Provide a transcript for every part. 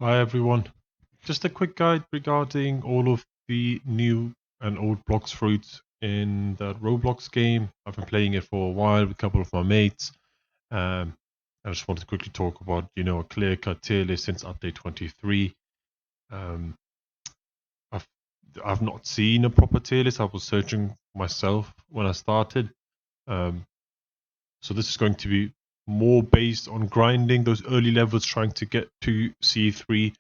Hi everyone. Just a quick guide regarding all of the new and old Bloxfruits in the Roblox game. I've been playing it for a while with a couple of my mates. Um, I just wanted to quickly talk about, a clear-cut tier list since update 23. Um, I've I've not seen a proper tier list. I was searching myself when I started. Um, so this is going to be more based on grinding those early levels, trying to get to C3.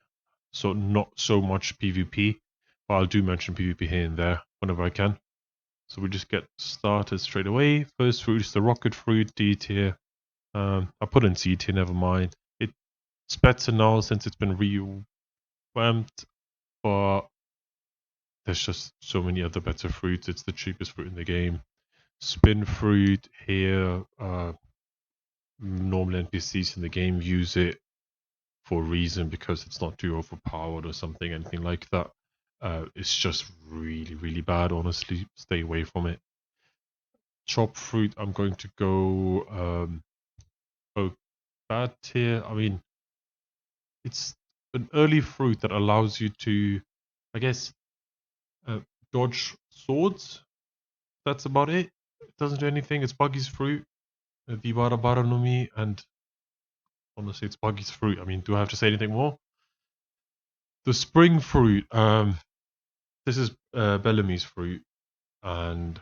So not so much PvP, but I'll do mention PvP here and there whenever I can. So we just get started straight away. First fruit is the rocket fruit, D tier. I put in C tier, never mind. It's better now since it's been revamped, but there's just so many other better fruits. It's the cheapest fruit in the game. Spin fruit here. Normal NPCs in the game use it for a reason because it's not too overpowered or something, anything like that. It's just really, really bad, honestly. Stay away from it. Chop fruit, I'm going to go both bad tier. I mean, it's an early fruit that allows you to, I guess, uh, dodge swords. That's about it. It doesn't do anything. It's Buggy's fruit, the Bara no Mi, and honestly, it's Buggy's fruit. I mean, do I have to say anything more? The spring fruit, this is Bellamy's fruit, and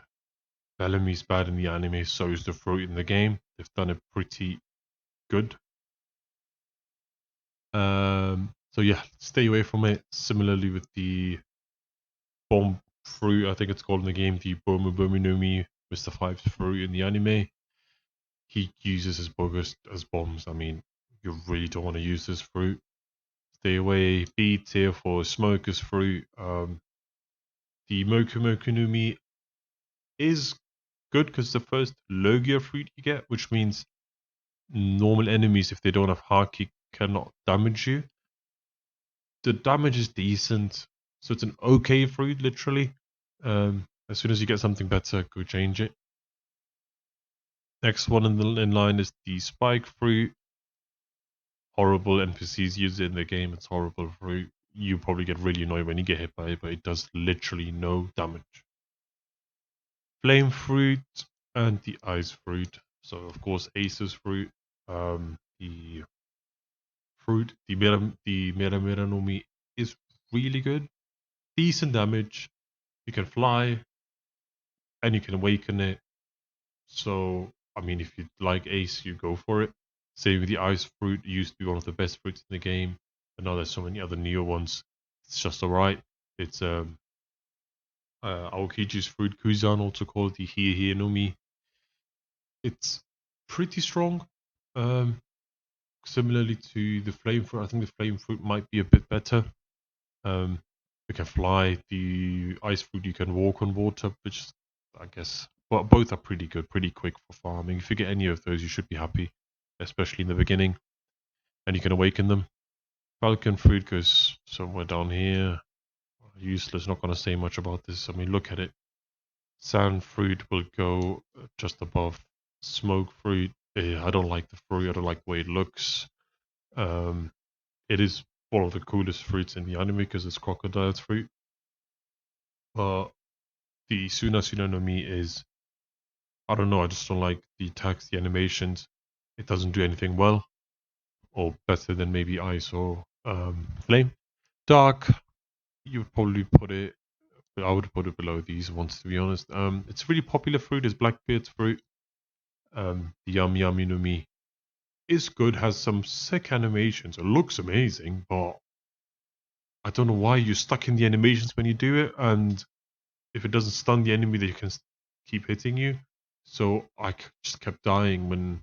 Bellamy's bad in the anime, so is the fruit in the game. They've done it pretty good. So yeah, stay away from it. Similarly with the bomb fruit, I think it's called in the game, the Bomu Bomu no Mi, Mr. Five's fruit in the anime. He uses his buggers as bombs. I mean, you really don't want to use this fruit. Stay away. B tier for Smoker's fruit. The Moku Moku no Mi is good because the first Logia fruit you get, which means normal enemies, if they don't have Haki, cannot damage you. The damage is decent, so it's an okay fruit, literally. As soon as you get something better, go change it. Next one in line is the Spike fruit. Horrible NPCs use it in the game. It's horrible fruit. You probably get really annoyed when you get hit by it, but it does literally no damage. Flame fruit and the ice fruit. So of course, Ace's fruit. The fruit, the Mera Mera no Mi is really good. Decent damage. You can fly and you can awaken it. So, I mean, if you like Ace, you go for it. Same with the Ice Fruit. It used to be one of the best fruits in the game. And now there's so many other newer ones. It's just alright. It's Aokiji's fruit. Kuzan, also called the Hie Hie no Mi. It's pretty strong. Um, Similarly to the Flame Fruit, I think the Flame Fruit might be a bit better. Um, you can fly. The Ice Fruit, you can walk on water, which I guess, well, both are pretty good, pretty quick for farming. If you get any of those, you should be happy, especially in the beginning, and you can awaken them. Falcon Fruit goes somewhere down here. Useless, not going to say much about this. I mean, look at it. Sand Fruit will go just above Smoke Fruit. I don't like the fruit, I don't like the way it looks. Um, it is one of the coolest fruits in the anime because it's crocodile's fruit. But the Suna Suna no Mi is, I don't know, I just don't like the attacks, the animations. It doesn't do anything well, or better than maybe Ice or Flame. Dark, you would probably put it, I would put it below these ones to be honest. It's a really popular fruit, it's Blackbeard's fruit. The Yum Yum no Mi is good, has some sick animations, it looks amazing, but I don't know why you're stuck in the animations when you do it, and if it doesn't stun the enemy, they can keep hitting you. So I just kept dying when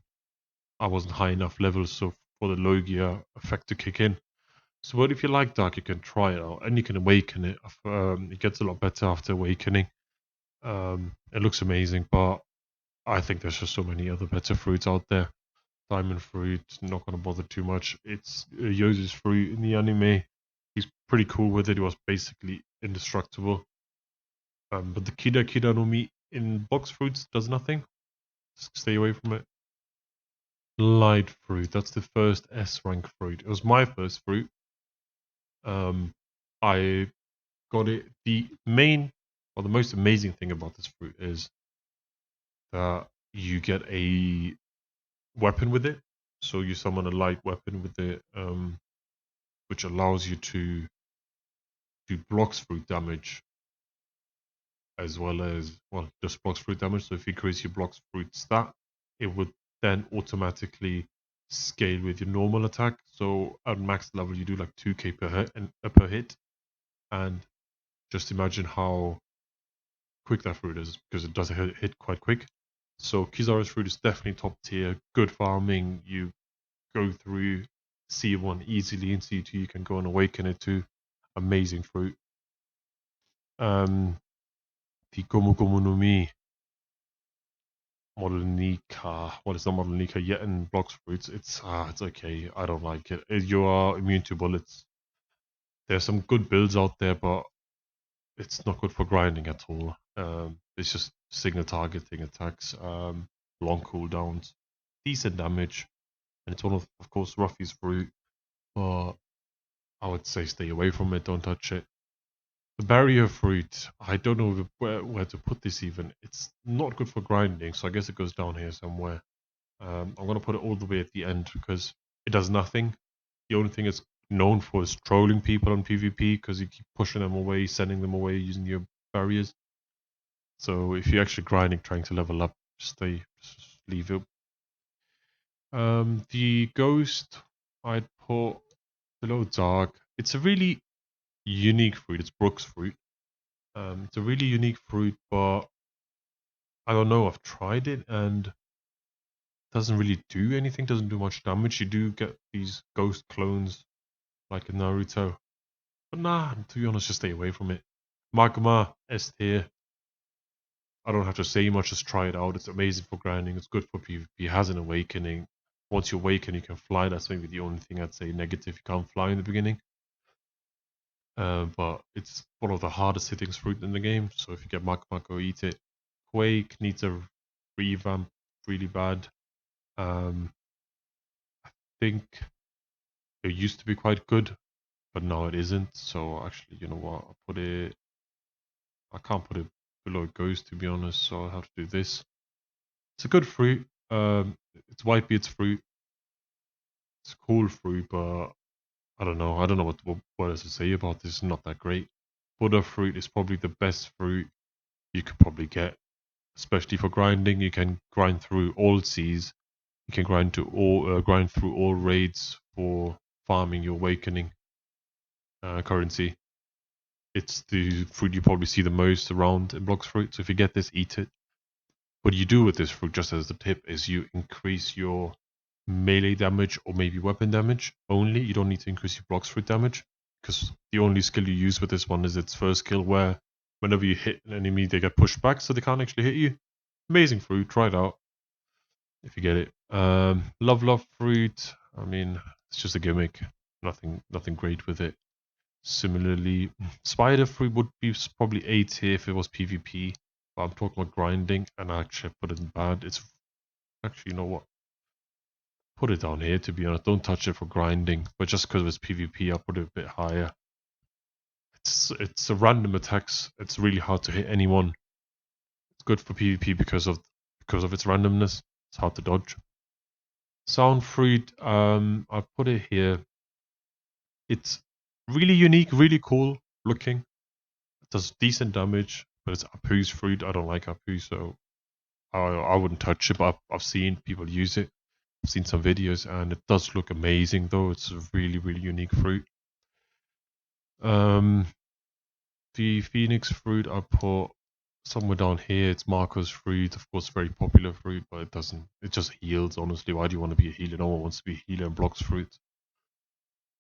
I wasn't high enough level, so for the Logia effect to kick in. So, but if you like Dark, you can try it out, and you can awaken it. It gets a lot better after awakening. It looks amazing, but I think there's just so many other better fruits out there. Diamond fruit, not gonna bother too much. It's Yosu's fruit in the anime. He's pretty cool with it. He was basically indestructible. But the Kida Kida no Mi in Bloxfruits does nothing. Just stay away from it. Light fruit. That's the first S rank fruit. It was my first fruit. I got it. The main or the most amazing thing about this fruit is that you get a weapon with it. So you summon a light weapon with it, which allows you to do blocks fruit damage as well as just blocks fruit damage. So if you increase your blocks fruit stat, it would then automatically scale with your normal attack. So at max level, you do like 2k per hit, and just imagine how quick that fruit is because it does hit quite quick. So Kizaru's fruit is definitely top tier. Good farming. You go through C1 easily, in C2 you can go and awaken it to amazing fruit. The Gomu Gomu no Mi Modelnika. Well, it's not Modelnika yet in Bloxfruits. It's okay. I don't like it. You are immune to bullets. There's some good builds out there, but it's not good for grinding at all. It's just signal targeting attacks, long cooldowns, decent damage, and it's one of course, Ruffy's fruit, but I would say stay away from it, don't touch it. The barrier fruit, I don't know where to put this even. It's not good for grinding, so I guess it goes down here somewhere. I'm going to put it all the way at the end because it does nothing. The only thing it's known for is trolling people on PvP because you keep pushing them away, sending them away using your barriers. So if you're actually grinding, trying to level up, just leave it. The ghost I'd put below dark. It's a really unique fruit. It's Brooks fruit. It's a really unique fruit, but I don't know. I've tried it and it doesn't really do anything. Doesn't do much damage. You do get these ghost clones like in Naruto, but nah. To be honest, just stay away from it. Magma S tier. I don't have to say much. Just try it out. It's amazing for grinding. It's good for PvP. It has an awakening. Once you awaken, you can fly. That's maybe the only thing I'd say negative. You can't fly in the beginning. But it's one of the hardest hitting fruit in the game. So if you get Magma, go eat it. Quake needs a revamp really bad. I think it used to be quite good, but now it isn't. So actually, you know what? I can't put it below it goes, to be honest. So I'll have to do this. It's a good fruit. It's Whitebeard's fruit. It's cool fruit, but I don't know. I don't know what else to say about this. It's not that great. Buddha fruit is probably the best fruit you could probably get, especially for grinding. You can grind through all seas. You can grind through all raids for farming your awakening currency. It's the fruit you probably see the most around in Bloxfruit. So if you get this, eat it. What you do with this fruit, just as the tip, is you increase your melee damage or maybe weapon damage only. You don't need to increase your Bloxfruit damage because the only skill you use with this one is its first skill, where whenever you hit an enemy, they get pushed back, so they can't actually hit you. Amazing fruit. Try it out if you get it. Love fruit. I mean, it's just a gimmick. Nothing great with it. Similarly, spider fruit would be probably A tier if it was PvP. But I'm talking about grinding, and I actually put it in bad. It's actually, you know what? Put it down here, to be honest. Don't touch it for grinding. But just because it's PvP, I'll put it a bit higher. It's a random attacks. It's really hard to hit anyone. It's good for PvP because of its randomness. It's hard to dodge. Sound fruit. I'll put it here. It's really unique, really cool looking. It does decent damage, but it's Apu's fruit. I don't like Apu, so I wouldn't touch it. But I've seen people use it. I've seen some videos, and it does look amazing. Though it's a really unique fruit. Um, the Phoenix fruit I put somewhere down here. It's Marco's fruit, of course, very popular fruit, but it doesn't. It just heals. Honestly, why do you want to be a healer? No one wants to be a healer and blocks fruit.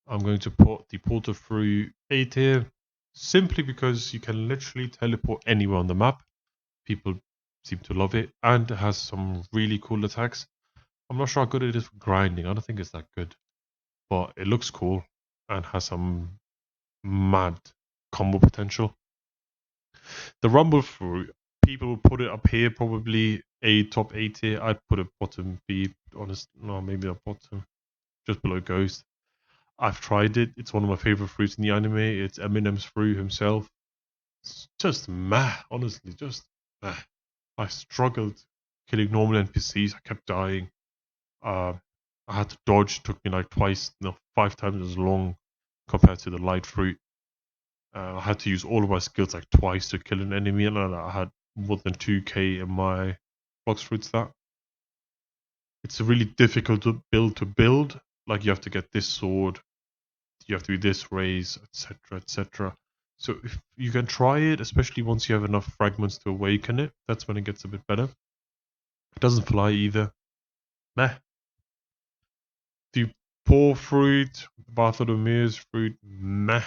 I'm going to put the Porter fruit A tier, simply because you can literally teleport anywhere on the map. People seem to love it, and it has some really cool attacks. I'm not sure how good it is for grinding. I don't think it's that good, but it looks cool and has some mad combo potential. The Rumble fruit, people will put it up here, probably a top A tier. I'd put it bottom B, honest. No, maybe a bottom, just below Ghost. I've tried it. It's one of my favorite fruits in the anime. It's Eminem's fruit himself. It's just meh, honestly, just meh. I struggled killing normal NPCs. I kept dying. Uh, I had to dodge. It took me like twice, no, 5 times as long compared to the light fruit. I had to use all of my skills like twice to kill an enemy, and I had more than 2k in my Bloxfruits. That it's a really difficult to build. Like you have to get this sword, you have to do this raise, etc., etc. So if you can try it, especially once you have enough fragments to awaken it, that's when it gets a bit better. It doesn't fly either. Meh. The poor fruit, Bartholomew's fruit, meh.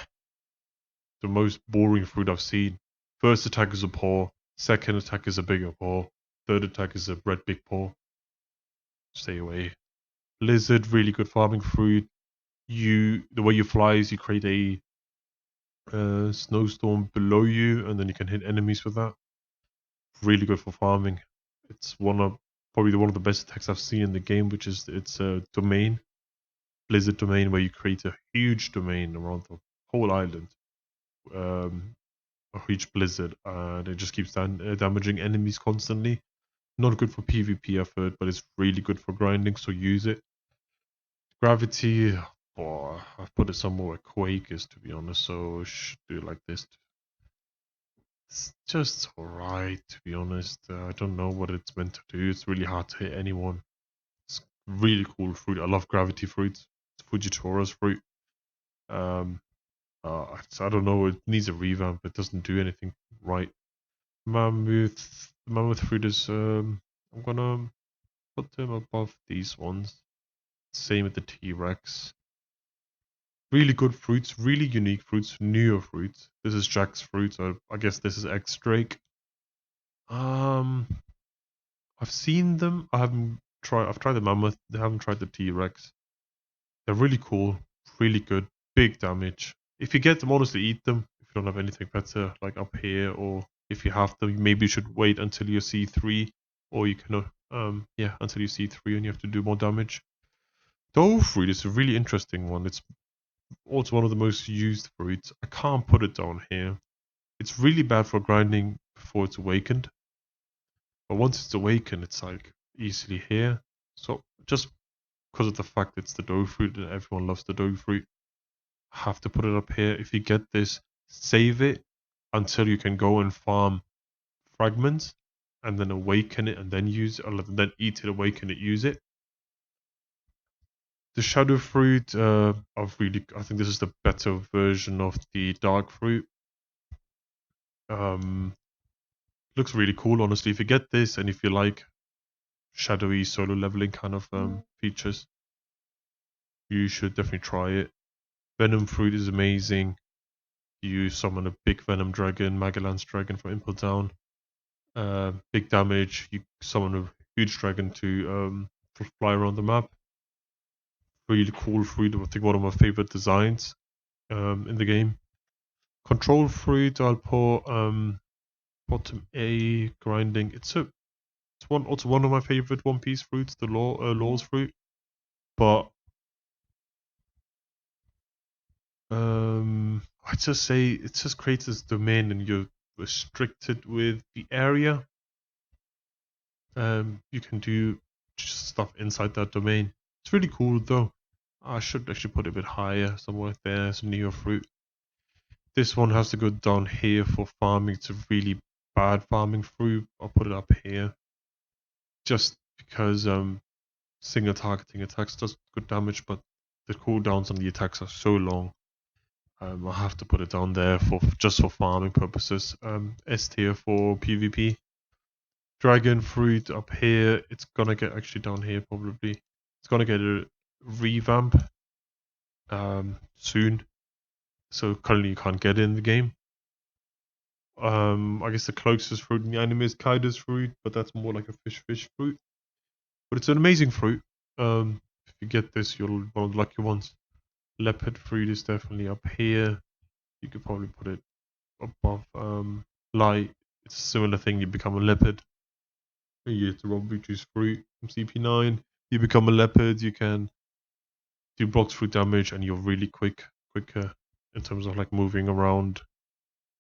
The most boring fruit I've seen. First attack is a paw, second attack is a bigger paw, third attack is a red big paw. Stay away. Lizard, really good farming fruit. The way you fly is you create a snowstorm below you, and then you can hit enemies with that. Really good for farming. It's probably one of the best attacks I've seen in the game, which is its domain, Blizzard domain, where you create a huge domain around the whole island, um, a huge blizzard, and it just keeps damaging enemies constantly. Not good for PvP effort, but it's really good for grinding, so use it. Gravity, I've put it somewhere where Quake is, to be honest, so I should do it like this. It's just alright, to be honest. I don't know what it's meant to do. It's really hard to hit anyone. It's really cool fruit. I love gravity fruits. It's Fujitora's fruit. Um, I don't know. It needs a revamp. It doesn't do anything right. Mammoth fruit is. I'm gonna put them above these ones. Same with the T-Rex. Really good fruits, really unique fruits, newer fruits. This is Jack's fruit. So I guess this is X Drake. Um, I've seen them. I've tried the mammoth. I haven't tried the T-Rex. They're really cool, really good, big damage. If you get them, honestly, eat them. If you don't have anything better, like up here, or if you have them, maybe you should wait until you see 3, or you can, until you see 3, and you have to do more damage. Dove fruit is a really interesting one. It's also one of the most used fruits. I can't put it down here. It's really bad for grinding before it's awakened. But once it's awakened, it's like easily here. So just because of the fact it's the dough fruit and everyone loves the dough fruit, I have to put it up here. If you get this, save it until you can go and farm fragments and then awaken it and then use it, or then eat it, awaken it, use it. The shadow fruit, I think this is the better version of the dark fruit. Um, looks really cool, honestly. If you get this and if you like shadowy solo leveling kind of features, you should definitely try it. Venom fruit is amazing. You summon a big venom dragon, Magellan's dragon from Impel Down. Big damage. You summon a huge dragon to fly around the map. Really cool fruit. I think one of my favorite designs in the game. Control fruit. I'll put bottom A grinding. It's one of my favorite One Piece fruits. The Law's fruit, but I just say it just creates this domain and you're restricted with the area. You can do just stuff inside that domain. It's really cool though. I should actually put it a bit higher, somewhere there. It's a Neo fruit. This one has to go down here for farming. It's a really bad farming fruit. I'll put it up here. Just because single targeting attacks does good damage, but the cooldowns on the attacks are so long. I have to put it down there for just for farming purposes. S tier for PvP. Dragon fruit up here. It's gonna get actually down here probably. It's gonna get a revamp soon. So currently you can't get it in the game. I guess the closest fruit in the anime is Kaida's fruit, but that's more like a fish fruit. But it's an amazing fruit. If you get this, you're one of the lucky ones. Leopard fruit is definitely up here. You could probably put it above light. It's a similar thing. You become a leopard. You get the Roblox fruit from CP9. You become a leopard. You can do Bloxfruit damage, and you're really quicker in terms of like moving around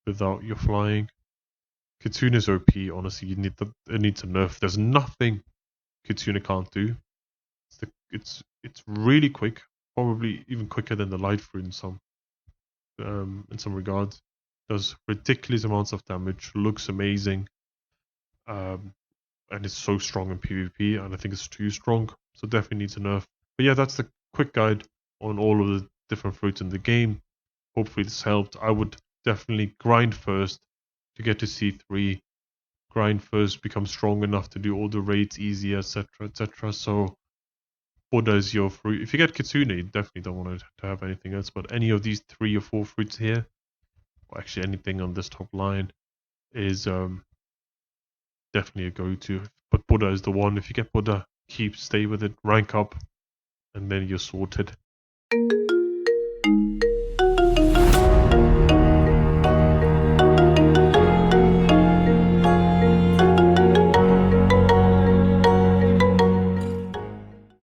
without your flying. Kitsune is OP. Honestly, it needs a nerf. There's nothing Kitsune can't do. It's really quick, probably even quicker than the light fruit in some regards. Does ridiculous amounts of damage, looks amazing, um, and it's so strong in PvP. And I think it's too strong, so definitely needs a nerf. But yeah, that's the quick guide on all of the different fruits in the game. Hopefully this helped. I would definitely grind first to get to C3. Grind first, become strong enough to do all the raids easy, etc., etc. So Buddha is your fruit. If you get Kitsune, you definitely don't want to have anything else. But any of these 3 or 4 fruits here, or actually anything on this top line, is definitely a go-to. But Buddha is the one. If you get Buddha, stay with it, rank up, and then you're sorted.